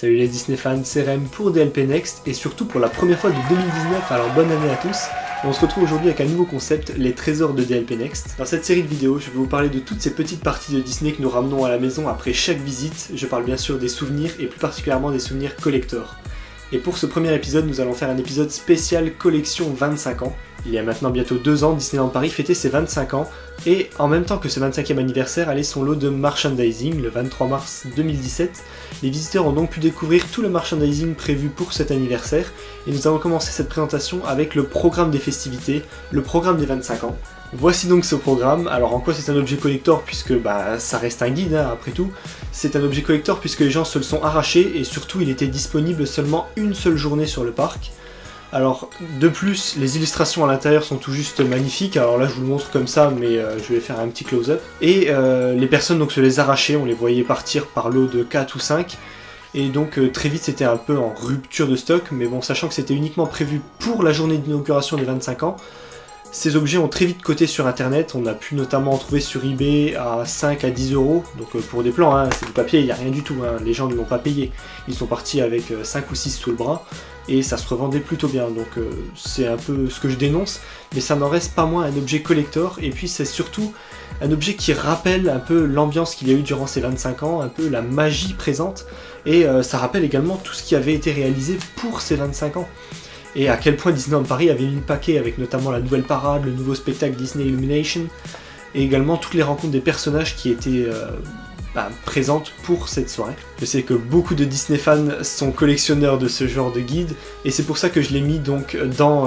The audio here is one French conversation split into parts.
Salut les Disney fans, c'est Rem pour DLP Next et surtout pour la première fois de 2019, alors bonne année à tous. Et on se retrouve aujourd'hui avec un nouveau concept, les trésors de DLP Next. Dans cette série de vidéos, je vais vous parler de toutes ces petites parties de Disney que nous ramenons à la maison après chaque visite. Je parle bien sûr des souvenirs et plus particulièrement des souvenirs collector. Et pour ce premier épisode, nous allons faire un épisode spécial collection 25 ans. Il y a maintenant bientôt 2 ans, Disneyland Paris fêtait ses 25 ans, et en même temps que ce 25e anniversaire allait son lot de merchandising, le 23 mars 2017. Les visiteurs ont donc pu découvrir tout le merchandising prévu pour cet anniversaire, et nous allons commencer cette présentation avec le programme des festivités, le programme des 25 ans. Voici donc ce programme. Alors en quoi c'est un objet collector, puisque ça reste un guide après tout. C'est un objet collector puisque les gens se le sont arrachés, et surtout il était disponible seulement une seule journée sur le parc. Alors, de plus, les illustrations à l'intérieur sont tout juste magnifiques. Alors là, je vous le montre comme ça, mais je vais faire un petit close-up. Et les personnes donc se les arrachaient, on les voyait partir par lot de 4 ou 5. Et donc très vite, c'était un peu en rupture de stock. Mais bon, sachant que c'était uniquement prévu pour la journée d'inauguration des 25 ans, ces objets ont très vite coté sur internet. On a pu notamment en trouver sur eBay à 5 à 10 euros. Donc pour des plans, c'est du papier, il n'y a rien du tout. Les gens ne l'ont pas payé. Ils sont partis avec 5 ou 6 sous le bras. Et ça se revendait plutôt bien, donc c'est un peu ce que je dénonce, mais ça n'en reste pas moins un objet collector, et puis c'est surtout un objet qui rappelle un peu l'ambiance qu'il y a eu durant ces 25 ans, un peu la magie présente, et ça rappelle également tout ce qui avait été réalisé pour ces 25 ans. Et à quel point Disneyland Paris avait mis le paquet avec notamment la nouvelle parade, le nouveau spectacle Disney Illumination, et également toutes les rencontres des personnages qui étaient présente pour cette soirée. Je sais que beaucoup de Disney fans sont collectionneurs de ce genre de guide, et c'est pour ça que je l'ai mis donc dans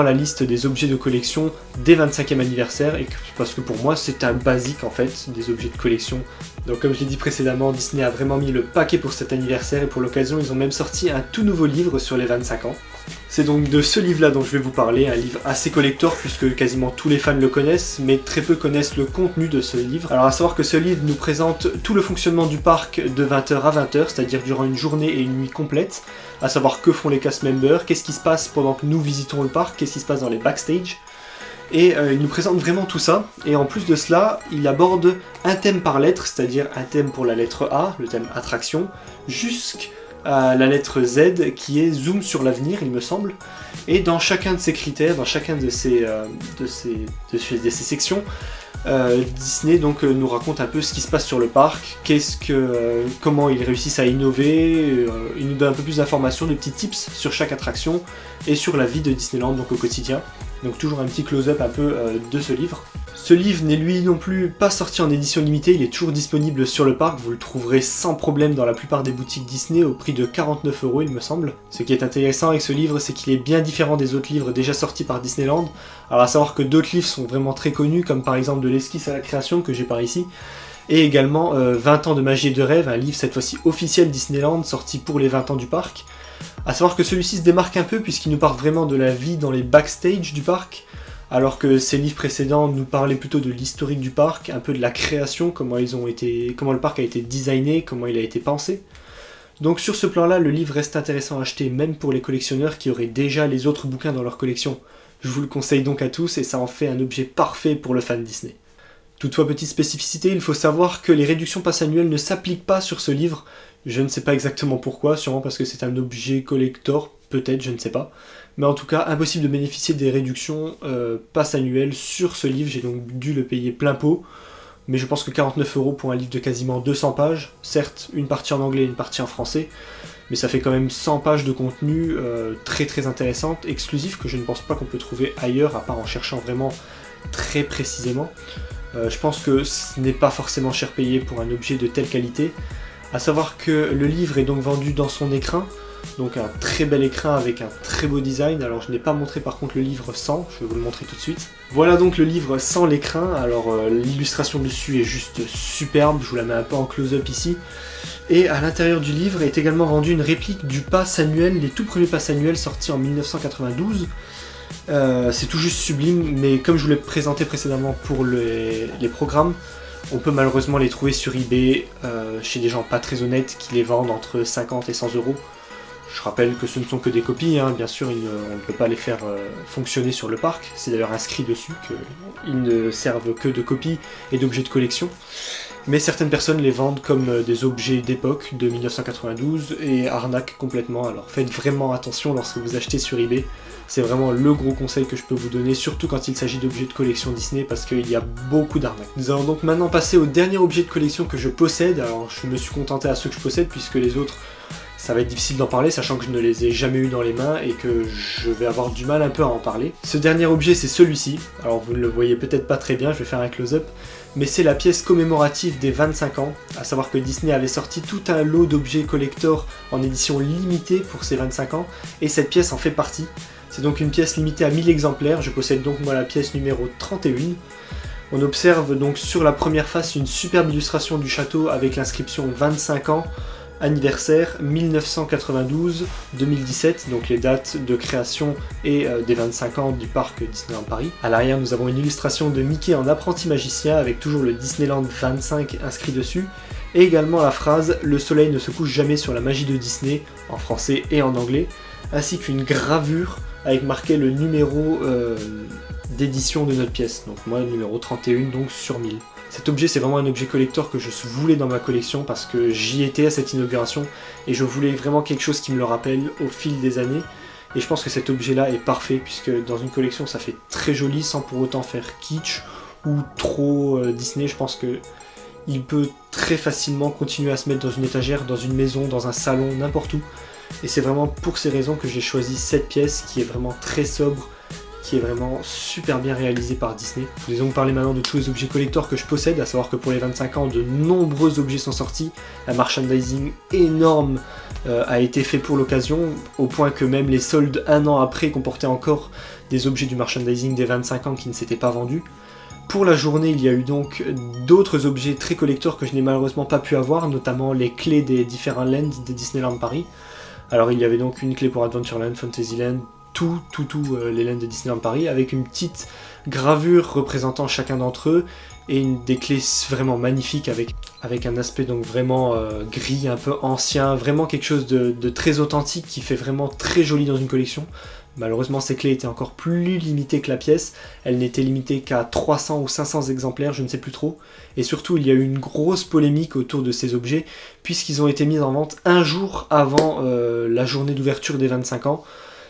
la liste des objets de collection des 25e anniversaire, parce que pour moi c'est un basique en fait des objets de collection. Donc comme je l'ai dit précédemment, Disney a vraiment mis le paquet pour cet anniversaire, et pour l'occasion ils ont même sorti un tout nouveau livre sur les 25 ans. C'est donc de ce livre-là dont je vais vous parler, un livre assez collector puisque quasiment tous les fans le connaissent, mais très peu connaissent le contenu de ce livre. Alors à savoir que ce livre nous présente tout le fonctionnement du parc de 20h à 20h, c'est-à-dire durant une journée et une nuit complète, à savoir que font les cast members, qu'est-ce qui se passe pendant que nous visitons le parc, qu'est-ce qui se passe dans les backstage. Et il nous présente vraiment tout ça, et en plus de cela, il aborde un thème par lettre, c'est-à-dire un thème pour la lettre A, le thème attraction, jusqu'à la lettre Z qui est zoom sur l'avenir, il me semble. Et dans chacun de ces critères, dans chacun de ces sections, Disney donc nous raconte un peu ce qui se passe sur le parc, comment ils réussissent à innover, il nous donne un peu plus d'informations, de petits tips sur chaque attraction et sur la vie de Disneyland donc au quotidien. Donc toujours un petit close-up un peu de ce livre. Ce livre n'est lui non plus pas sorti en édition limitée, il est toujours disponible sur le parc, vous le trouverez sans problème dans la plupart des boutiques Disney au prix de 49 € il me semble. Ce qui est intéressant avec ce livre, c'est qu'il est bien différent des autres livres déjà sortis par Disneyland. Alors à savoir que d'autres livres sont vraiment très connus, comme par exemple de l'esquisse à la création que j'ai par ici, et également 20 ans de magie et de rêve, un livre cette fois-ci officiel Disneyland, sorti pour les 20 ans du parc. À savoir que celui-ci se démarque un peu puisqu'il nous parle vraiment de la vie dans les backstage du parc, alors que ces livres précédents nous parlaient plutôt de l'historique du parc, un peu de la création, comment le parc a été designé, comment il a été pensé. Donc sur ce plan-là, le livre reste intéressant à acheter même pour les collectionneurs qui auraient déjà les autres bouquins dans leur collection. Je vous le conseille donc à tous et ça en fait un objet parfait pour le fan Disney. Toutefois, petite spécificité, il faut savoir que les réductions pass annuelles ne s'appliquent pas sur ce livre. Je ne sais pas exactement pourquoi, sûrement parce que c'est un objet collector, peut-être, je ne sais pas. Mais en tout cas, impossible de bénéficier des réductions pass annuelles sur ce livre, j'ai donc dû le payer plein pot. Mais je pense que 49 € pour un livre de quasiment 200 pages, certes une partie en anglais et une partie en français, mais ça fait quand même 100 pages de contenu très très intéressante, exclusif, que je ne pense pas qu'on peut trouver ailleurs, à part en cherchant vraiment très précisément. Je pense que ce n'est pas forcément cher payé pour un objet de telle qualité. A savoir que le livre est donc vendu dans son écrin, donc un très bel écrin avec un très beau design. Alors je n'ai pas montré par contre le livre sans, je vais vous le montrer tout de suite. Voilà donc le livre sans l'écrin, alors l'illustration dessus est juste superbe, je vous la mets un peu en close-up ici. Et à l'intérieur du livre est également vendue une réplique du pass annuel, les tout premiers pass annuels sortis en 1992. C'est tout juste sublime, mais comme je vous l'ai présenté précédemment pour les programmes, on peut malheureusement les trouver sur eBay, chez des gens pas très honnêtes qui les vendent entre 50 et 100 €. Je rappelle que ce ne sont que des copies, bien sûr on ne peut pas les faire fonctionner sur le parc, c'est d'ailleurs inscrit dessus qu'ils ne servent que de copies et d'objets de collection. Mais certaines personnes les vendent comme des objets d'époque de 1992 et arnaquent complètement, alors faites vraiment attention lorsque vous achetez sur eBay. C'est vraiment le gros conseil que je peux vous donner, surtout quand il s'agit d'objets de collection Disney, parce qu'il y a beaucoup d'arnaques. Nous allons donc maintenant passer au dernier objet de collection que je possède. Alors je me suis contenté à ceux que je possède, puisque les autres, ça va être difficile d'en parler, sachant que je ne les ai jamais eu dans les mains et que je vais avoir du mal un peu à en parler. Ce dernier objet, c'est celui-ci. Alors vous ne le voyez peut-être pas très bien, je vais faire un close-up, mais c'est la pièce commémorative des 25 ans, à savoir que Disney avait sorti tout un lot d'objets collector en édition limitée pour ses 25 ans, et cette pièce en fait partie. C'est donc une pièce limitée à 1000 exemplaires, je possède donc moi la pièce numéro 31. On observe donc sur la première face une superbe illustration du château avec l'inscription 25 ans, anniversaire 1992-2017, donc les dates de création et des 25 ans du parc Disneyland Paris. À l'arrière, nous avons une illustration de Mickey en apprenti magicien avec toujours le Disneyland 25 inscrit dessus, et également la phrase « Le soleil ne se couche jamais sur la magie de Disney » en français et en anglais, ainsi qu'une gravure avec marqué le numéro d'édition de notre pièce, donc moi numéro 31 donc sur 1000. Cet objet, c'est vraiment un objet collector que je voulais dans ma collection parce que j'y étais à cette inauguration et je voulais vraiment quelque chose qui me le rappelle au fil des années. Et je pense que cet objet-là est parfait puisque dans une collection, ça fait très joli sans pour autant faire kitsch ou trop Disney. Je pense que il peut très facilement continuer à se mettre dans une étagère, dans une maison, dans un salon, n'importe où. Et c'est vraiment pour ces raisons que j'ai choisi cette pièce qui est vraiment très sobre, qui est vraiment super bien réalisé par Disney. Je vais donc parler maintenant de tous les objets collector que je possède, à savoir que pour les 25 ans, de nombreux objets sont sortis. Un merchandising énorme a été fait pour l'occasion, au point que même les soldes un an après comportaient encore des objets du merchandising des 25 ans qui ne s'étaient pas vendus. Pour la journée, il y a eu donc d'autres objets très collector que je n'ai malheureusement pas pu avoir, notamment les clés des différents lands de Disneyland Paris. Alors il y avait donc une clé pour Adventureland, Fantasyland, tous les lands de Disneyland Paris, avec une petite gravure représentant chacun d'entre eux, et des clés vraiment magnifiques avec un aspect donc vraiment gris, un peu ancien, vraiment quelque chose de très authentique qui fait vraiment très joli dans une collection. Malheureusement, ces clés étaient encore plus limitées que la pièce, elles n'étaient limitées qu'à 300 ou 500 exemplaires, je ne sais plus trop, et surtout il y a eu une grosse polémique autour de ces objets, puisqu'ils ont été mis en vente un jour avant la journée d'ouverture des 25 ans,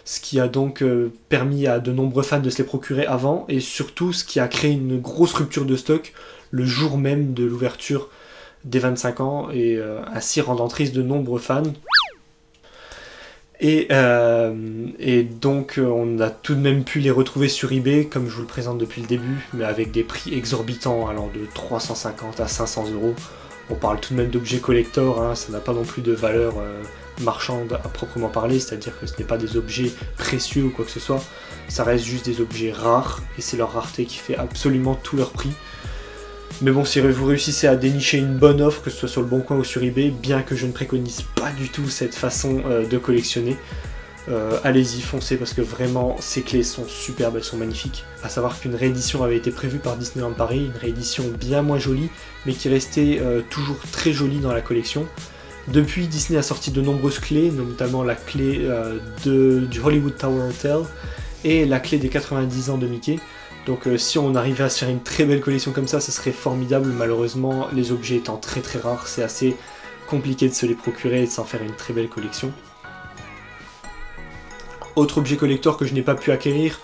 ce qui a donc permis à de nombreux fans de se les procurer avant, et surtout ce qui a créé une grosse rupture de stock le jour même de l'ouverture des 25 ans, et ainsi rendant triste de nombreux fans. Et donc on a tout de même pu les retrouver sur eBay, comme je vous le présente depuis le début, mais avec des prix exorbitants allant de 350 à 500 €. On parle tout de même d'objets collector, hein, ça n'a pas non plus de valeur marchande à proprement parler, c'est-à-dire que ce n'est pas des objets précieux ou quoi que ce soit, ça reste juste des objets rares, et c'est leur rareté qui fait absolument tout leur prix. Mais bon, si vous réussissez à dénicher une bonne offre, que ce soit sur le Bon Coin ou sur eBay, bien que je ne préconise pas du tout cette façon de collectionner, allez-y, foncez, parce que vraiment, ces clés sont superbes, elles sont magnifiques. A savoir qu'une réédition avait été prévue par Disneyland Paris, une réédition bien moins jolie, mais qui restait toujours très jolie dans la collection. Depuis, Disney a sorti de nombreuses clés, notamment la clé du Hollywood Tower Hotel et la clé des 90 ans de Mickey. Donc si on arrivait à se faire une très belle collection comme ça, ce serait formidable. Malheureusement, les objets étant très très rares, c'est assez compliqué de se les procurer et de s'en faire une très belle collection. Autre objet collector que je n'ai pas pu acquérir,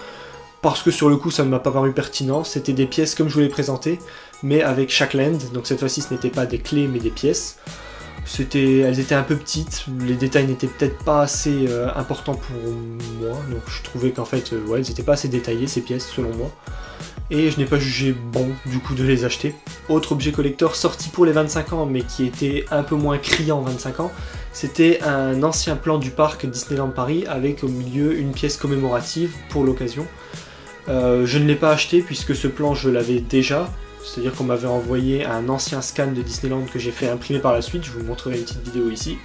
parce que sur le coup ça ne m'a pas paru pertinent, c'était des pièces comme je vous l'ai présenté, mais avec chaque land. Donc cette fois-ci ce n'était pas des clés mais des pièces. Elles étaient un peu petites, les détails n'étaient peut-être pas assez importants pour moi, donc je trouvais qu'en fait, ouais, elles n'étaient pas assez détaillées ces pièces selon moi, et je n'ai pas jugé bon du coup de les acheter. Autre objet collector sorti pour les 25 ans, mais qui était un peu moins criant 25 ans, c'était un ancien plan du parc Disneyland Paris avec au milieu une pièce commémorative pour l'occasion. Je ne l'ai pas acheté puisque ce plan je l'avais déjà. C'est-à-dire qu'on m'avait envoyé un ancien scan de Disneyland que j'ai fait imprimer par la suite, je vous montrerai une petite vidéo ici.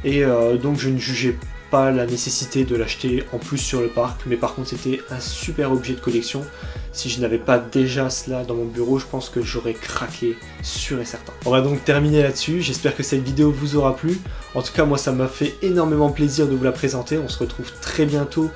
Et donc je ne jugeais pas la nécessité de l'acheter en plus sur le parc, mais par contre c'était un super objet de collection. Si je n'avais pas déjà cela dans mon bureau, je pense que j'aurais craqué, sûr et certain. On va donc terminer là-dessus, j'espère que cette vidéo vous aura plu. En tout cas moi ça m'a fait énormément plaisir de vous la présenter, on se retrouve très bientôt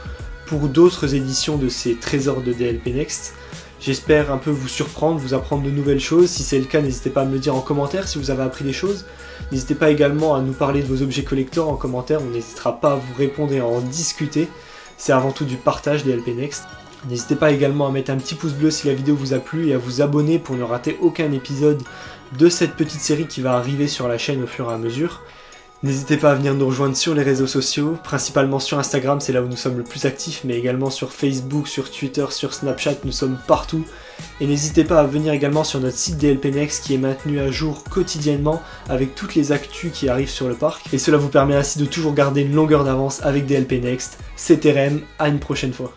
pour d'autres éditions de ces trésors de DLP Next. J'espère un peu vous surprendre, vous apprendre de nouvelles choses. Si c'est le cas, n'hésitez pas à me le dire en commentaire si vous avez appris des choses. N'hésitez pas également à nous parler de vos objets collector en commentaire, on n'hésitera pas à vous répondre et à en discuter. C'est avant tout du partage DLP Next. N'hésitez pas également à mettre un petit pouce bleu si la vidéo vous a plu et à vous abonner pour ne rater aucun épisode de cette petite série qui va arriver sur la chaîne au fur et à mesure. N'hésitez pas à venir nous rejoindre sur les réseaux sociaux, principalement sur Instagram, c'est là où nous sommes le plus actifs, mais également sur Facebook, sur Twitter, sur Snapchat, nous sommes partout. Et n'hésitez pas à venir également sur notre site DLP Next qui est maintenu à jour quotidiennement avec toutes les actus qui arrivent sur le parc. Et cela vous permet ainsi de toujours garder une longueur d'avance avec DLP Next. C'était Rem, à une prochaine fois.